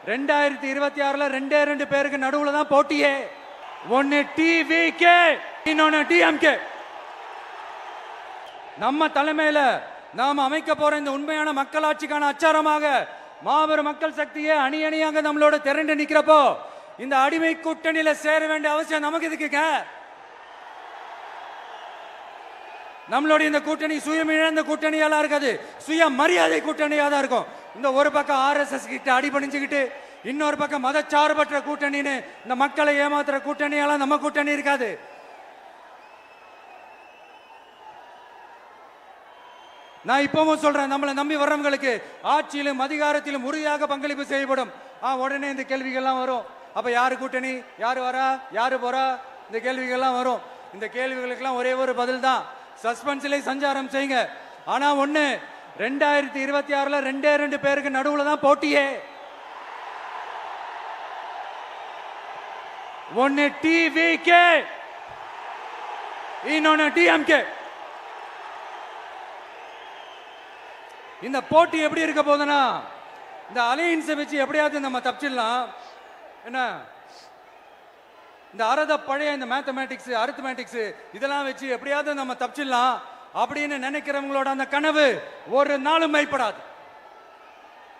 2026ல ரெண்டு பேருக்கு நடுவுல தான் போட்டியே. ஒன்னு டிவிகே, இன்னொன்னு டிஎம்கே. நம்ம தலைமையில நாம் அமைக்க போற இந்த உண்மையான மக்களாட்சிக்கான அச்சாரமாக மாபெரும் மக்கள் சக்தியே அணி அணியாக நம்மளோட திரண்டு நிக்கிறப்போ இந்த அடிமை கூட்டணியில சேர வேண்டிய அவசியம் நமக்கு இருக்குங்க. நம்மளுடைய இந்த கூட்டணி சுயமிழந்த கூட்டணியெல்லாம் இருக்காது, சுய மரியாதை கூட்டணியா தான் இருக்கும். இந்த ஒரு பக்கம் RSS கிட்ட அடிபணிஞ்சுக்கிட்டு, இன்னொரு பக்கம் மதச்சார்பற்ற கூட்டணின்னு இந்த மக்களை ஏமாத்துற கூட்டணியெல்லாம் நம்ம கூட்டணி இருக்காது. நான் இப்பவும் சொல்றேன், நம்மளை நம்பி வர்றவங்களுக்கு ஆட்சியிலும் அதிகாரத்திலும் உறுதியாக பங்களிப்பு செய்யப்படும். உடனே இந்த கேள்விகள்லாம் வரும். அப்ப யாரு கூட்டணி, யாரு வரா, யாரு போறா, இந்த கேள்விகள்லாம் வரும். இந்த கேள்விகளுக்கெல்லாம் ஒரே ஒரு பதில் தான், சஸ்பென்ஸ்ல சஞ்சாரம் செய்யுங்க. ஆனா ஒண்ணு, 2026ல ரெண்டு பேருக்கு நடுவுல தான் போட்டியே. ஒன்னு டிவிகே, இன்னொன்னு டிஎம்கே. இந்த போட்டி எப்படி இருக்க போதுன்னா, இந்த அலையன்ஸை வச்சு எப்படியாவது நம்ம தப்பிச்சிடலாம். என்ன இந்த பழைய இந்த மேத்தமேட்டிக்ஸ், அரித்மேட்டிக்ஸ் இதெல்லாம் வச்சு எப்படியாவது நம்ம தப்பிச்சிடலாம் அப்படின்னு நினைக்கிறவங்களோட அந்த கனவு ஒரு நாளும் மெய்ப்படாது.